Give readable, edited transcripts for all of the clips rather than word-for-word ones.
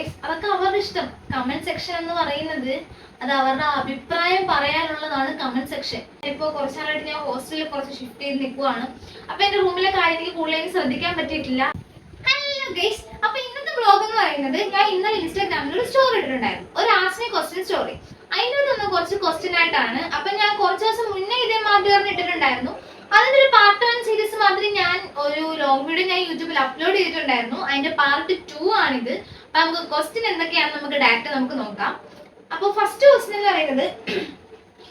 അതൊക്കെ അവരുടെ ഇഷ്ടം. കമന്റ് സെക്ഷൻ എന്ന് പറയുന്നത് അത് അവരുടെ അഭിപ്രായം പറയാനുള്ളതാണ് കമന്റ് സെക്ഷൻ. ഇപ്പൊ കുറച്ചാളായിട്ട് ഞാൻ ഹോസ്റ്റലിൽ കുറച്ച് ഷിഫ്റ്റ് ചെയ്ത് നിൽക്കുവാണ്. അപ്പൊ എന്റെ റൂമിലെ കാര്യം എനിക്ക് കൂടുതലും ശ്രദ്ധിക്കാൻ പറ്റിയിട്ടില്ല. ഹലോ ഗൈസ്, അപ്പൊ ഇന്നത്തെ വ്ലോഗ് എന്ന് പറയുന്നത് ഞാൻ ഇന്നലെ ഇൻസ്റ്റാഗ്രാമിൽ ഒരു സ്റ്റോറി ഇട്ടിട്ടുണ്ടായിരുന്നു, ഒരു ആസ്ക് മീ ക്വസ്റ്റ്യൻ സ്റ്റോറി. അതിൻ്റെ നിന്ന് കുറച്ച് ക്വസ്റ്റ്യൻ ആയിട്ടാണ്. അപ്പൊ ഞാൻ കുറച്ച് ദിവസം മുന്നേ ഇതേ മാതിരി ഇട്ടിട്ടുണ്ടായിരുന്നു. അതിന്റെ ഒരു പാർട്ട് 1 സീരീസ് മാതിരി ഞാൻ ഒരു ലോങ് വീഡിയോ ഞാൻ യൂട്യൂബിൽ അപ്ലോഡ് ചെയ്തിട്ടുണ്ടായിരുന്നു. അതിന്റെ പാർട്ട് 2 ആണിത്. അപ്പൊ നമുക്ക് ക്വസ്റ്റ്യൻ എന്തൊക്കെയാണെന്ന് നമുക്ക് ഡയറക്റ്റ് നമുക്ക് നോക്കാം. അപ്പോൾ ഫസ്റ്റ് ക്വസ്റ്റ്യൻ എന്ന് പറയുന്നത്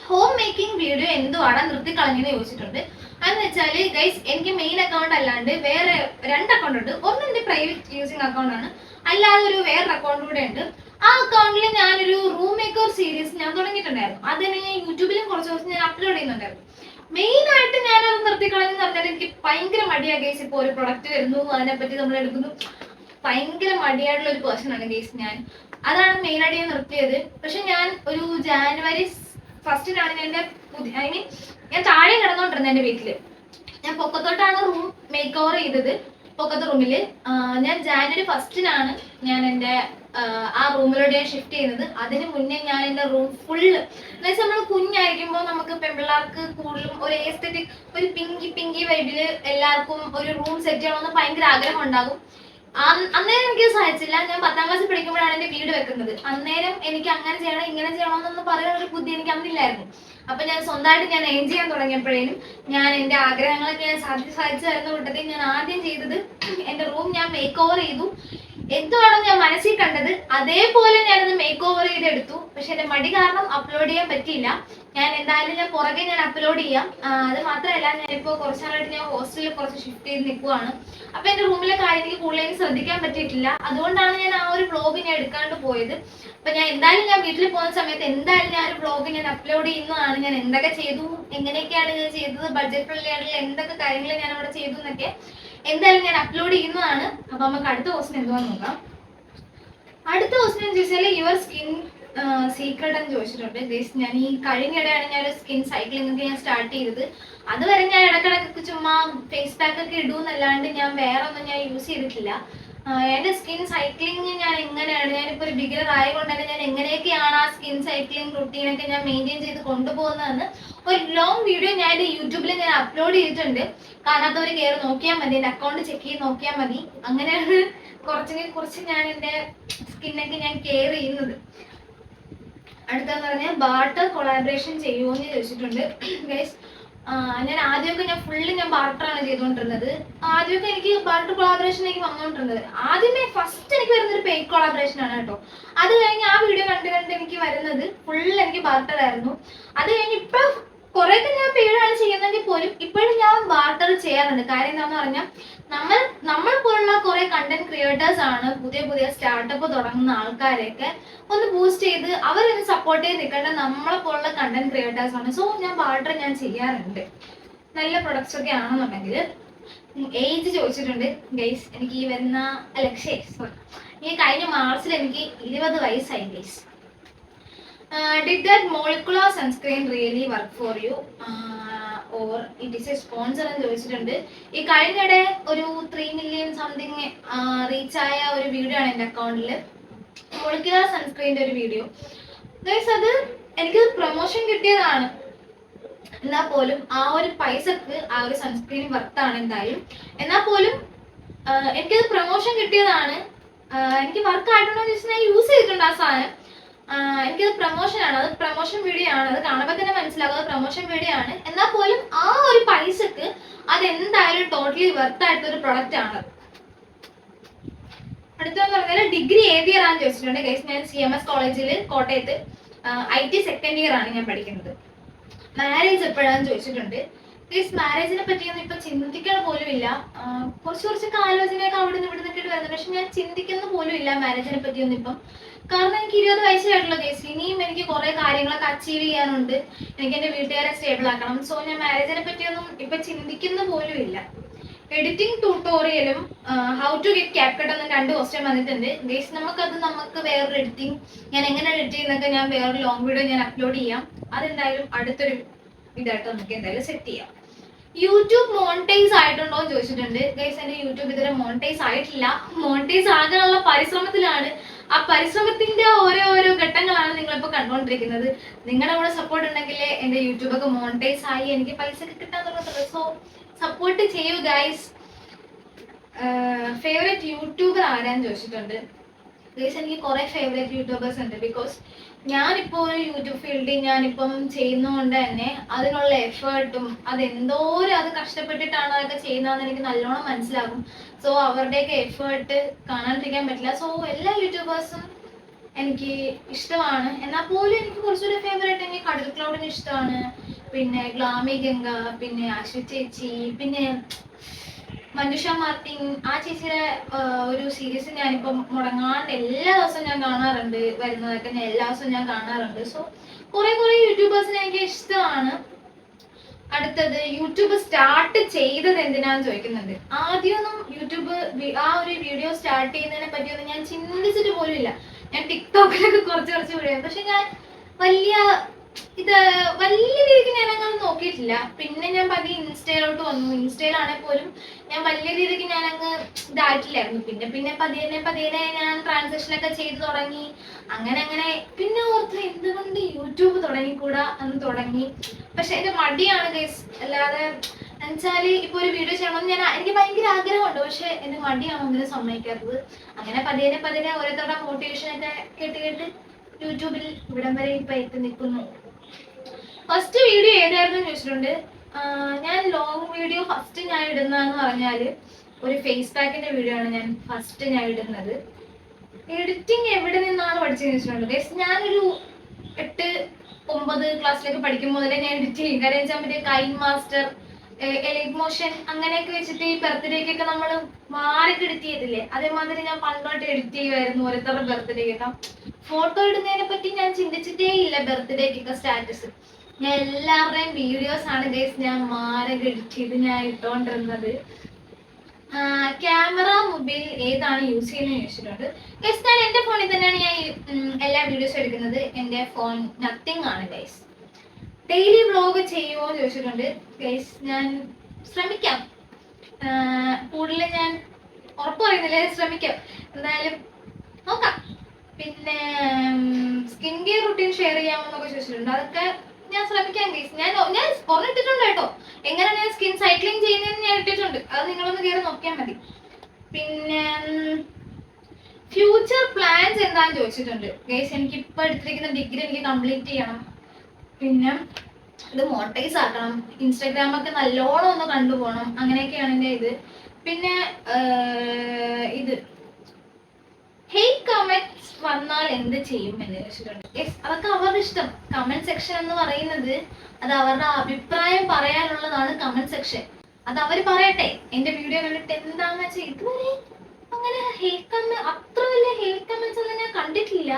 ഹോം മേക്കിംഗ് വീഡിയോ എന്തുവാണ് നിർത്തിക്കളഞ്ഞെന്ന് ചോദിച്ചിട്ടുണ്ട്. അതെന്ന് വെച്ചാൽ ഗൈസ്, എനിക്ക് മെയിൻ അക്കൗണ്ട് അല്ലാണ്ട് വേറെ 2 അക്കൗണ്ട് ഉണ്ട്. ഒന്ന് എന്റെ പ്രൈവറ്റ് യൂസിങ് അക്കൗണ്ട് ആണ്, അല്ലാതെ ഒരു വേറൊരു അക്കൗണ്ട് കൂടെ ഉണ്ട്. ആ അക്കൗണ്ടിൽ ഞാനൊരു റൂം മേക്കർ സീരീസ് ഞാൻ തുടങ്ങിയിട്ടുണ്ടായിരുന്നു. അത് തന്നെ ഞാൻ യൂട്യൂബിലും കുറച്ച് ദിവസം ഞാൻ അപ്ലോഡ് ചെയ്യുന്നുണ്ടായിരുന്നു. മെയിൻ ആയിട്ട് ഞാനത് നിർത്തിക്കളഞ്ഞെന്ന് പറഞ്ഞാൽ എനിക്ക് ഭയങ്കര മടിയാ ഗൈസ്. ഇപ്പോൾ ഒരു പ്രൊഡക്റ്റ് വരുന്നു, അതിനെപ്പറ്റി നമ്മൾ എടുക്കുന്നു, ഭയങ്കര മടിയായിട്ടുള്ള ഒരു പേഴ്സൺ ആണ് ഗൈസ് ഞാൻ. അതാണ് മെയിനായിട്ട് ഞാൻ നിർത്തിയത്. പക്ഷെ ഞാൻ ഒരു ജാനുവരി 1 ഞാൻ എൻ്റെ ഞാൻ താഴെ കിടന്നോണ്ടിരുന്നത് എൻ്റെ വീട്ടില്. ഞാൻ പൊക്കത്തോട്ടാണ് റൂം മേക്ക് ഓവർ ചെയ്തത്. പൊക്കത്തെ റൂമില് ഞാൻ ജാനുവരി 1 ഞാൻ എൻ്റെ ആ റൂമിലൂടെ ഞാൻ ഷിഫ്റ്റ് ചെയ്യുന്നത്. അതിന് മുന്നേ ഞാൻ എൻ്റെ റൂം ഫുള്ള് എന്നുവെച്ചാൽ നമ്മൾ കുഞ്ഞായിരിക്കുമ്പോൾ നമുക്ക് പെൺപിള്ളേർക്ക് കൂടുതലും ഒരു എസ്തെറ്റിക്, ഒരു പിങ്കി വൈബില് എല്ലാവർക്കും ഒരു റൂം സെറ്റ് ചെയ്യണമെന്ന് ഭയങ്കര ആഗ്രഹം ഉണ്ടാകും. അന്നേരം എനിക്ക് സാധിച്ചില്ല. ഞാൻ 10ാം ക്ലാസ്സിൽ പഠിക്കുമ്പോഴാണ് എൻ്റെ വീട് വെക്കുന്നത്. അന്നേരം എനിക്ക് അങ്ങനെ ചെയ്യണം ഇങ്ങനെ ചെയ്യണമെന്നൊന്നും പറയാൻ ഒരു ബുദ്ധി എനിക്ക് അന്നില്ലായിരുന്നു. അപ്പൊ ഞാൻ സ്വന്തമായിട്ട് ഞാൻ എയിം ചെയ്യാൻ തുടങ്ങിയപ്പോഴേനും ഞാൻ എൻ്റെ ആഗ്രഹങ്ങളൊക്കെ ഞാൻ സാധിച്ചു തരുന്ന കൂട്ടത്തിൽ ഞാൻ ആദ്യം ചെയ്തത് എൻ്റെ റൂം ഞാൻ മേക്ക് ഓവർ ചെയ്തു. എന്തുവാണോ ഞാൻ മനസ്സിൽ കണ്ടത് അതേപോലെ ഞാനത് മേക്ക് ഓവർ ചെയ്തെടുത്തു. പക്ഷെ എൻ്റെ മടി കാരണം അപ്ലോഡ് ചെയ്യാൻ പറ്റിയില്ല. ഞാൻ എന്തായാലും ഞാൻ പുറകെ ഞാൻ അപ്ലോഡ് ചെയ്യാം. അത് മാത്രമല്ല, ഞാനിപ്പോൾ കുറച്ചാളായിട്ട് ഞാൻ ഹോസ്റ്റലിൽ കുറച്ച് ഷിഫ്റ്റ് ചെയ്ത് നിൽക്കുവാണ്. അപ്പൊ എൻ്റെ റൂമിലെ കാര്യം എനിക്ക് കൂടുതലും ശ്രദ്ധിക്കാൻ പറ്റിയിട്ടില്ല. അതുകൊണ്ടാണ് ഞാൻ ആ ഒരു വ്ലോഗ് ഞാൻ എടുക്കാണ്ട് പോയത്. അപ്പൊ ഞാൻ എന്തായാലും ഞാൻ വീട്ടിൽ പോകുന്ന സമയത്ത് എന്തായാലും ഞാൻ ഒരു വ്ലോഗ് ഞാൻ അപ്ലോഡ് ചെയ്യുന്നതാണ്. ഞാൻ എന്തൊക്കെ ചെയ്തു, എങ്ങനെയൊക്കെയാണ് ഞാൻ ചെയ്തത്, ബഡ്ജറ്റ് ഫ്രണ്ട്ലി ആയിട്ടുള്ള എന്തൊക്കെ കാര്യങ്ങൾ ഞാൻ അവിടെ ചെയ്തു എന്നൊക്കെ എന്തായാലും ഞാൻ അപ്ലോഡ് ചെയ്യുന്നതാണ്. അപ്പൊ നമുക്ക് അടുത്ത ക്വസ്റ്റ്യൻ എന്തുവാന്ന് നോക്കാം. അടുത്ത ക്വസ്റ്റ്യൻ എന്ന് ചോദിച്ചാൽ യുവർ സ്കിൻ സീക്രട്ട് എന്ന് ചോദിച്ചിട്ടുണ്ട്. ഗൈസ്, ഞാൻ ഈ കഴിഞ്ഞിടെയാണ് ഞാൻ ഒരു സ്കിൻ സൈക്ലിംഗ് ഒക്കെ ഞാൻ സ്റ്റാർട്ട് ചെയ്തത്. അതുവരെ ഞാൻ ഇടക്കിടക്ക് ചുമ്മാ ഫേസ് പാക്ക് ഒക്കെ ഇടുമെന്നല്ലാണ്ട് ഞാൻ വേറെ ഒന്നും ഞാൻ യൂസ് ചെയ്തിട്ടില്ല. എൻ്റെ സ്കിൻ സൈക്ലിംഗ് ഞാൻ എങ്ങനെയാണ്, ഞാനിപ്പോൾ ഒരു ബിഗിനർ ആയതുകൊണ്ട് തന്നെ ഞാൻ എങ്ങനെയൊക്കെയാണ് ആ സ്കിൻ സൈക്ലിംഗ് റുട്ടീനൊക്കെ ഞാൻ മെയിൻറ്റെയിൻ ചെയ്ത് കൊണ്ടുപോകുന്നതെന്ന് ഒരു ലോങ് വീഡിയോ ഞാൻ എൻ്റെ യൂട്യൂബിൽ ഞാൻ അപ്ലോഡ് ചെയ്തിട്ടുണ്ട്. കാണാത്തവർ കയറി നോക്കിയാൽ മതി, എൻ്റെ അക്കൗണ്ട് ചെക്ക് ചെയ്ത് നോക്കിയാൽ മതി. അങ്ങനെയാണ് കുറച്ച് ഞാൻ എൻ്റെ സ്കിന്നൊക്കെ ഞാൻ കെയർ ചെയ്യുന്നത്. അടുത്തെന്ന് പറഞ്ഞാൽ ബാർട്ടർ കൊളാബറേഷൻ ചെയ്യുമോ എന്ന് ചോദിച്ചിട്ടുണ്ട്. ഗൈസ്, ഞാൻ ആദ്യമൊക്കെ ഞാൻ ഫുള്ള് ഞാൻ ബാർട്ടറാണ് ചെയ്തുകൊണ്ടിരുന്നത്. ആദ്യമൊക്കെ എനിക്ക് ബാർട്ടർ കൊളാബറേഷൻ എനിക്ക് വന്നുകൊണ്ടിരുന്നത്. ആദ്യമേ ഫസ്റ്റ് എനിക്ക് വരുന്നൊരു പെയ്ഡ് കൊളാബറേഷൻ ആണ് കേട്ടോ. അത് കഴിഞ്ഞ് ആ വീഡിയോ കണ്ട് എനിക്ക് വരുന്നത് ഫുള്ള് എനിക്ക് ബാർട്ടർ ആയിരുന്നു. അത് കഴിഞ്ഞ് ഇപ്പൊ കുറെയൊക്കെ ഞാൻ പെയ്ഡാണ് ചെയ്യുന്നതെങ്കിൽ പോലും ഇപ്പോഴും ഞാൻ ബാർട്ടർ ചെയ്യാറുണ്ട്. കാര്യം എന്താണെന്ന് പറഞ്ഞാൽ നമ്മൾ പോലുള്ള കുറെ കണ്ടന്റ് ക്രിയേറ്റേഴ്സ് ആണ് പുതിയ സ്റ്റാർട്ടപ്പ് തുടങ്ങുന്ന ആൾക്കാരെയൊക്കെ ഒന്ന് ബൂസ്റ്റ് ചെയ്ത് അവരൊന്ന് സപ്പോർട്ട് ചെയ്ത് നിൽക്കേണ്ട നമ്മളെ പോലുള്ള കണ്ടന്റ് ക്രിയേറ്റേഴ്സ് ആണ്. സോ ഞാൻ ബാർട്ടർ ഞാൻ ചെയ്യാറുണ്ട്, നല്ല പ്രൊഡക്ട്സ് ഒക്കെ ആണെന്നുണ്ടെങ്കിൽ. ഏജ് ചോദിച്ചിട്ടുണ്ട്. ഗൈസ്, എനിക്ക് ഈ വരുന്ന ഈ കഴിഞ്ഞ മാർച്ചിൽ എനിക്ക് 20 വയസ്സായി guys. Did that molecular sunscreen really work for you or it is a sponsor എന്ന് ചോദിച്ചിട്ടുണ്ട്. ഈ കഴിഞ്ഞിടെ ഒരു 3 million സംതിങ് റീച്ച് ആയ ഒരു വീഡിയോ ആണ് എൻ്റെ അക്കൗണ്ടിൽ, മോളിക്കുലർ സൺസ്ക്രീൻ്റെ ഒരു വീഡിയോ. ഗൈസ്, അത് എനിക്ക് പ്രൊമോഷൻ കിട്ടിയതാണ്. എന്നാൽ പോലും ആ ഒരു പൈസക്ക് ആ ഒരു സൺസ്ക്രീൻ വർത്താണ് എന്തായാലും. എന്നാൽ പോലും എനിക്കത് പ്രൊമോഷൻ കിട്ടിയതാണ്. എനിക്ക് വർക്ക് ആയിട്ടുണ്ടോ എന്ന് ചോദിച്ചാൽ ഞാൻ യൂസ് ചെയ്തിട്ടുണ്ട് ആ സാധനം. എനിക്കത് പ്രൊമോഷനാണ്, അത് പ്രൊമോഷൻ വീഡിയോ ആണ്. അത് കാണുമ്പോൾ തന്നെ മനസ്സിലാവും അത് പ്രൊമോഷൻ വീഡിയോ ആണ്. എന്നാൽ പോലും ആ ഒരു പൈസക്ക് അതെന്തായാലും ടോട്ടലി വർത്ത് ആയിട്ടൊരു പ്രൊഡക്റ്റ് ആണ്. അടുത്തെന്ന് പറഞ്ഞാൽ ഡിഗ്രി ഏത് ഇയർ ആണെന്ന് ചോദിച്ചിട്ടുണ്ട്. ഗൈസ്, ഞാൻ CMS കോളേജിൽ കോട്ടയത്ത് IT സെക്കൻഡ് ഇയർ ആണ് ഞാൻ പഠിക്കുന്നത്. മാരേജ് എപ്പോഴാണെന്ന് ചോദിച്ചിട്ടുണ്ട്. ഗൈസ്, മാരേജിനെ പറ്റിയൊന്നും ഇപ്പൊ ചിന്തിക്കണ പോലും ഇല്ല. കുറച്ചൊക്കെ ആലോചനയൊക്കെ അവിടെ നിന്ന് ഇവിടെ നിന്നിട്ട് വരുന്നത്. പക്ഷെ ഞാൻ ചിന്തിക്കുന്ന പോലും ഇല്ല മാരേജിനെ പറ്റിയൊന്നും ഇപ്പം. കാരണം എനിക്ക് 20 വയസ്സായിട്ടുള്ള കേസ്. ഇനിയും എനിക്ക് കുറെ കാര്യങ്ങളൊക്കെ അച്ചീവ് ചെയ്യാനുണ്ട്. എനിക്ക് എൻ്റെ വീട്ടുകാരെ സ്റ്റേബിൾ ആക്കണം. സോ ഞാൻ മാരേജിനെ പറ്റിയൊന്നും ഇപ്പൊ ചിന്തിക്കുന്ന പോലും ഇല്ല. എഡിറ്റിംഗ് ട്യൂട്ടോറിയലും ഹൗ ടു ഗെറ്റ് ക്യാപ്കട്ട് എന്ന 2 ക്വസ്റ്റ്യൻ വന്നിട്ടുണ്ട്. ഗൈസ്, നമുക്ക് വേറൊരു എഡിറ്റിംഗ് ഞാൻ എങ്ങനെ എഡിറ്റ് ചെയ്യുന്നൊക്കെ ഞാൻ വേറൊരു ലോങ് വീഡിയോ ഞാൻ അപ്ലോഡ് ചെയ്യാം. അതെന്തായാലും അടുത്തൊരു ഇതായിട്ട് നമുക്ക് എന്തായാലും സെറ്റ് ചെയ്യാം. യൂട്യൂബ് മോണിറ്റൈസ് ആയിട്ടുണ്ടോ എന്ന് ചോദിച്ചിട്ടുണ്ട്. ഗൈസ്, എൻ്റെ യൂട്യൂബ് ഇതുവരെ മോണിറ്റൈസ് ആയിട്ടില്ല. മോണിറ്റൈസ് ആകാനുള്ള പരിശ്രമത്തിലാണ്. ആ പരിശ്രമത്തിന്റെ ഓരോ ഘട്ടങ്ങളാണ് നിങ്ങളിപ്പോ കണ്ടുകൊണ്ടിരിക്കുന്നത്. നിങ്ങളുടെ കൂടെ സപ്പോർട്ട് ഉണ്ടെങ്കിൽ എന്റെ യൂട്യൂബൊക്കെ മോണിറ്റൈസ് ആയി എനിക്ക് പൈസ ഒക്കെ കിട്ടാൻ തുടങ്ങത്തുള്ളൂ. സോ സപ്പോർട്ട് ചെയ്യൂ ഗൈസ്. ഫേവറേറ്റ് യൂട്യൂബർ ആരാന്ന് ചോദിച്ചിട്ടുണ്ട്. ഗൈസ് എനിക്ക് കുറെ ഫേവറേറ്റ് യൂട്യൂബേഴ്സ് ഉണ്ട്. ബിക്കോസ് ഞാനിപ്പോ ഒരു യൂട്യൂബ് ഫീൽഡിൽ ഞാനിപ്പം ചെയ്യുന്നതുകൊണ്ട് തന്നെ അതിനുള്ള എഫേർട്ടും അതെന്തോരം അത് കഷ്ടപ്പെട്ടിട്ടാണ് അതൊക്കെ ചെയ്യുന്നതെന്ന് എനിക്ക് നല്ലോണം മനസ്സിലാകും. സോ അവരുടെയൊക്കെ എഫേർട്ട് കാണാണ്ടിരിക്കാൻ പറ്റില്ല. സോ എല്ലാ യൂട്യൂബേഴ്സും എനിക്ക് ഇഷ്ടമാണ്. എന്നാൽ പോലും എനിക്ക് കുറച്ചുകൂടി ഫേവറേറ്റ് എനിക്ക് കടൽ ക്ലൗഡിന് ഇഷ്ടമാണ്, പിന്നെ ഗ്ലാമി ഗംഗ, പിന്നെ അശ്വതി ചേച്ചി, പിന്നെ മഞ്ജുഷ മാർട്ടിൻ. ആ ചേച്ചിയുടെ ഒരു സീരീസ് ഞാനിപ്പം മുടങ്ങാണ്ട് എല്ലാ ദിവസവും ഞാൻ കാണാറുണ്ട്. വരുന്നതൊക്കെ ഞാൻ എല്ലാ ദിവസവും ഞാൻ കാണാറുണ്ട്. സോ കുറെ യൂട്യൂബേഴ്സിനെ എനിക്ക് ഇഷ്ടമാണ്. അടുത്തത് യൂട്യൂബ് സ്റ്റാർട്ട് ചെയ്തത് എന്തിനാന്ന് ചോദിക്കുന്നുണ്ട്. ആദ്യമൊന്നും യൂട്യൂബ് ആ ഒരു വീഡിയോ സ്റ്റാർട്ട് ചെയ്യുന്നതിനെ പറ്റിയൊന്നും ഞാൻ ചിന്തിച്ചിട്ട് പോലും ഇല്ല. ഞാൻ ടിക്ടോക്കിലൊക്കെ കുറച്ച് വീഡിയോ, പക്ഷെ ഞാൻ വലിയ രീതിക്ക് ഞാൻ അങ്ങനെ നോക്കിയിട്ടില്ല. പിന്നെ ഞാൻ പതിയെ ഇൻസ്റ്റയിലോട്ട് വന്നു. ഇൻസ്റ്റയിലാണെങ്കിൽ പോലും ഞാൻ വലിയ രീതിക്ക് ഞാൻ അങ്ങ് ഇതായിട്ടില്ലായിരുന്നു. പിന്നെ പതിയെ ഞാൻ ട്രാൻസാക്ഷൻ ഒക്കെ ചെയ്തു തുടങ്ങി. അങ്ങനെ പിന്നെ ഓർത്ത് എന്തുകൊണ്ട് യൂട്യൂബ് തുടങ്ങിക്കൂടാ എന്ന് തുടങ്ങി. പക്ഷെ എന്റെ മടിയാണ് ഗൈസ്. അല്ലാതെ എന്നുവെച്ചാല് ഇപ്പൊ ഒരു വീഡിയോ ചെയ്യണമെന്ന് എനിക്ക് ഭയങ്കര ആഗ്രഹമുണ്ട്. പക്ഷെ എന്റെ മടിയാണ് ഒന്നിനും സമ്മതിക്കാത്തത്. അങ്ങനെ പതിയെ ഓരോരുത്തരുടെ മോട്ടിവേഷൻ ഒക്കെ കേട്ട് യൂട്യൂബിൽ ഇവിടം വരെ ഇപ്പൊ എത്തി നിൽക്കുന്നു. ഫസ്റ്റ് വീഡിയോ ഏതായിരുന്നു ചോദിച്ചിട്ടുണ്ട്. ഞാൻ ലോങ് വീഡിയോ ഫസ്റ്റ് ഞാൻ ഇടുന്നതെന്ന് പറഞ്ഞാല് ഒരു ഫേസ് പാക്കിന്റെ വീഡിയോ ആണ് ഞാൻ ഫസ്റ്റ് ഇടുന്നത്. എഡിറ്റിംഗ് എവിടെ നിന്നാണ് പഠിച്ചതെന്ന് ചോദിച്ചിട്ടുണ്ട്. ഞാനൊരു 8-9 ക്ലാസ്സിലൊക്കെ പഠിക്കും മുതലേ ഞാൻ എഡിറ്റ് ചെയ്യും. കാര്യം വെച്ചാൽ മറ്റേ കൈൻ മാസ്റ്റർ, എലൈറ്റ് മോഷൻ അങ്ങനെയൊക്കെ വെച്ചിട്ട് ഈ ബർത്ത്ഡേക്കൊക്കെ നമ്മൾ മാറിക്ക് എഡിറ്റ് ചെയ്തില്ലേ, അതേമാതിരി ഞാൻ പണ്ടോട്ട് എഡിറ്റ് ചെയ്യുമായിരുന്നു ഓരോരുത്തരുടെ ബർത്ത്ഡേക്കൊക്കെ. ഫോട്ടോ ഇടുന്നതിനെ പറ്റി ഞാൻ ചിന്തിച്ചിട്ടേ ഇല്ല. ബർത്ത്ഡേക്കൊക്കെ സ്റ്റാറ്റസ് ഞാൻ എല്ലാവരുടെയും വീഡിയോസ് ആണ് ഗൈസ് ഞാൻ മാരൊക്കെ എഡിറ്റ് ചെയ്ത് ഞാൻ ഇട്ടുകൊണ്ടിരുന്നത്. ക്യാമറ മൊബൈൽ ഏതാണ് യൂസ് ചെയ്യുന്നത് ചോദിച്ചിട്ടുണ്ട്. ഗൈസ് ഞാൻ എൻ്റെ ഫോണിൽ തന്നെയാണ് ഞാൻ എല്ലാ വീഡിയോസും എടുക്കുന്നത്. എൻ്റെ ഫോൺ നത്തിങ് ആണ് ഗൈസ്. ഡെയിലി വ്ലോഗ് ചെയ്യുമോ എന്ന് ചോദിച്ചിട്ടുണ്ട്. ഗൈസ് ഞാൻ ശ്രമിക്കാം. കൂടുതൽ ഞാൻ ഉറപ്പ് പറയുന്നില്ല, ശ്രമിക്കാം. എന്തായാലും നോക്കാം. പിന്നെ സ്കിൻ കെയർ റുട്ടീൻ ഷെയർ ചെയ്യാമെന്നൊക്കെ ചോദിച്ചിട്ടുണ്ട്. അതൊക്കെ ഞാൻ ശ്രമിക്കാം ഗൈസ്. ഞാൻ ഇട്ടിട്ടുണ്ട് കേട്ടോ. എങ്ങനെ ഞാൻ സ്കിൻ സൈക്ലിംഗ് ചെയ്യുന്നതെന്ന് ഞാൻ ഇട്ടിട്ടുണ്ട്. അത് നിങ്ങളൊന്ന് കയറി നോക്കിയാൽ മതി. പിന്നെ ഫ്യൂച്ചർ പ്ലാൻസ് എന്താന്ന് ചോദിച്ചിട്ടുണ്ട് ഗൈസ്. എനിക്ക് ഇപ്പൊ എടുത്തിരിക്കുന്ന ഡിഗ്രി എനിക്ക് കംപ്ലീറ്റ് ചെയ്യണം. പിന്നെ ഇത് മോണിറ്റൈസ് ആക്കണം. ഇൻസ്റ്റാഗ്രാമൊക്കെ നല്ലോണം ഒന്ന് കണ്ടുപോകണം. അങ്ങനെയൊക്കെയാണ് എൻ്റെ ഇത്. പിന്നെ ഇത് ഹേറ്റ് കമന്റ്സ് വന്നാൽ എന്ത് ചെയ്യും എന്ന് ചോദിച്ചിട്ടുണ്ട്. അതൊക്കെ അവരുടെ ഇഷ്ടം. കമന്റ് സെക്ഷൻ എന്ന് പറയുന്നത് അത് അവരുടെ അഭിപ്രായം പറയാനുള്ളതാണ്. കമന്റ് സെക്ഷൻ അത് അവര് പറയട്ടെ. എന്റെ വീഡിയോ കണ്ടിട്ട് എന്താന്ന് വെച്ചാൽ ഇതുവരെ അങ്ങനെ അത്ര വലിയ ഹേറ്റ് കമന്റ്സ് ഒന്നും ഞാൻ കണ്ടിട്ടില്ല.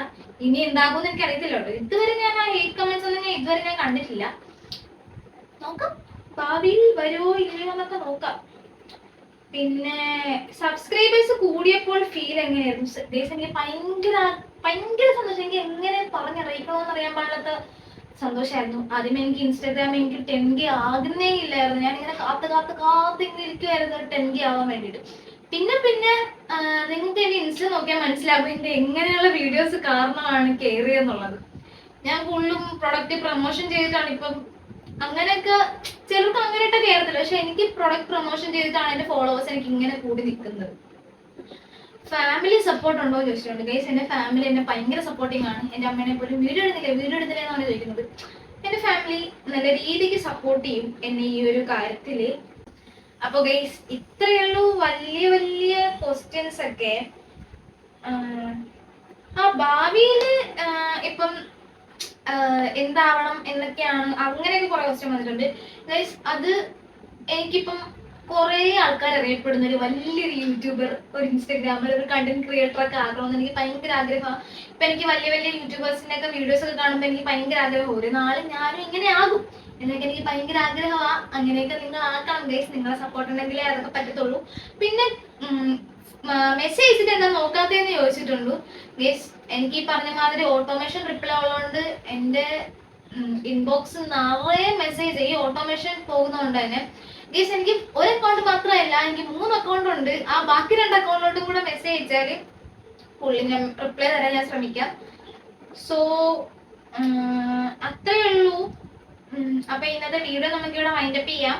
ഇനി എന്താകുമെന്ന് എനിക്ക് അറിയത്തില്ല കേട്ടോ. ഇതുവരെ ഞാൻ ആ ഹേറ്റ് കമന്റ്സ് ഒന്നും ഇതുവരെ ഞാൻ കണ്ടിട്ടില്ല. നോക്കാം ഭാവിയിൽ വരുമോ ഇല്ലയോ എന്നൊക്കെ നോക്കാം. പിന്നെ സബ്സ്ക്രൈബേഴ്സ് കൂടിയപ്പോൾ ഫീൽ എങ്ങനെയായിരുന്നു? എനിക്ക് ഭയങ്കര സന്തോഷം. എനിക്ക് എങ്ങനെ പറഞ്ഞറിയിക്കണമെന്ന് അറിയാൻ പാടില്ലാത്ത സന്തോഷമായിരുന്നു. ആദ്യമേ എനിക്ക് ഇൻസ്റ്റാഗ്രാമിൽ എനിക്ക് 10K ആകുന്നേ ഇല്ലായിരുന്നു. ഞാനിങ്ങനെ കാത്ത് ഇങ്ങനെ ഇരിക്കുമായിരുന്നു 10K ആവാൻ വേണ്ടിയിട്ട്. പിന്നെ നിങ്ങൾക്ക് എന്റെ ഇൻസ്റ്റ നോക്കിയാൽ മനസ്സിലാവും എന്റെ എങ്ങനെയുള്ള വീഡിയോസ് കാരണമാണ് കയറിയെന്നുള്ളത്. ഞാൻ കൂടുതലും പ്രൊഡക്റ്റ് പ്രൊമോഷൻ ചെയ്തിട്ടാണ് ഇപ്പം. അങ്ങനെയൊക്കെ ചിലർക്ക് അങ്ങനെയൊക്കെ കയറത്തില്ല. പക്ഷെ എനിക്ക് പ്രൊഡക്റ്റ് പ്രൊമോഷൻ ചെയ്തിട്ടാണ് എന്റെ ഫോളോവേഴ്സ് എനിക്ക് ഇങ്ങനെ കൂടി നിൽക്കുന്നത്. ഫാമിലി സപ്പോർട്ട് ഉണ്ടോ എന്ന് ചോദിച്ചിട്ടുണ്ട് ഗൈസ്. എന്റെ ഫാമിലി എന്നെ ഭയങ്കര സപ്പോർട്ടിങ് ആണ്. എന്റെ അമ്മേനെ പോലും വീഡിയോ എടുത്തില്ല എന്നാണ് ചോദിക്കുന്നത്. എന്റെ ഫാമിലി നല്ല രീതിക്ക് സപ്പോർട്ട് ചെയ്യും എന്നെ ഈ ഒരു കാര്യത്തില്. അപ്പൊ ഗൈസ് ഇത്രയുള്ളൂ വലിയ ക്വസ്റ്റ്യൻസ് ഒക്കെ. ഭാവിയില് ഇപ്പം എന്താവണം എന്നൊക്കെയാണ് അങ്ങനെയൊക്കെ കുറെ ക്വസ്റ്റ്യൻ വന്നിട്ടുണ്ട് ഗൈസ്. അത് എനിക്കിപ്പം കുറെ ആൾക്കാർ അറിയപ്പെടുന്ന ഒരു വലിയൊരു യൂട്യൂബർ, ഒരു ഇൻസ്റ്റാഗ്രാമർ, ഒരു കണ്ടന്റ് ക്രിയേറ്റർ ഒക്കെ ആകണമെന്ന് എനിക്ക് ഭയങ്കര ആഗ്രഹമാണ്. ഇപ്പൊ എനിക്ക് വലിയ യൂട്യൂബേഴ്സിന്റെ ഒക്കെ വീഡിയോസ് ഒക്കെ കാണുമ്പോൾ എനിക്ക് ഭയങ്കര ആഗ്രഹം. ഒരു നാള് ഞാനും ഇങ്ങനെ ആകും എന്നൊക്കെ എനിക്ക് ഭയങ്കര ആഗ്രഹമാണ്. അങ്ങനെയൊക്കെ നിങ്ങൾ ആക്കണം ഗൈസ്. നിങ്ങളെ സപ്പോർട്ട് ഉണ്ടെങ്കിലേ അതൊക്കെ പറ്റത്തുള്ളൂ. പിന്നെ മെസ്സേജ് അയച്ചിട്ട് എന്താ നോക്കാത്തതെന്ന് ചോദിച്ചിട്ടുണ്ട് ഗൈസ്. എനിക്ക് ഈ പറഞ്ഞ മാതിരി ഓട്ടോമേഷൻ റിപ്ലൈ ഉള്ളതുകൊണ്ട് എൻ്റെ ഇൻബോക്സ് നിറയെ മെസ്സേജ് ഈ ഓട്ടോമേഷൻ പോകുന്നതുകൊണ്ട് തന്നെ ഗൈസ് എനിക്ക് ഒരു അക്കൗണ്ട് മാത്രമല്ല, എനിക്ക് 3 അക്കൗണ്ട് ഉണ്ട്. ആ ബാക്കി 2 അക്കൗണ്ടിലോട്ടും കൂടെ മെസ്സേജ് അയച്ചാൽ കൂടുതൽ ഞാൻ റിപ്ലൈ തരാൻ ഞാൻ ശ്രമിക്കാം. സോ അത്രേ ഉള്ളൂ. അപ്പൊ ഇന്നത്തെ വീഡിയോ നമുക്ക് ഇവിടെ വൈൻഡപ്പ് ചെയ്യാം.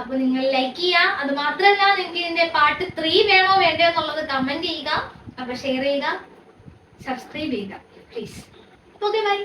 അപ്പൊ നിങ്ങൾ ലൈക്ക് ചെയ്യുക. അത് മാത്രമല്ല, നിങ്ങൾക്ക് ഇതിന്റെ പാർട്ട് 3 വേണോ വേണ്ടയോ എന്നുള്ളത് കമന്റ് ചെയ്യുക. അപ്പൊ ഷെയർ ചെയ്യുക, സബ്സ്ക്രൈബ് ചെയ്യുക പ്ലീസ്. Okay bye.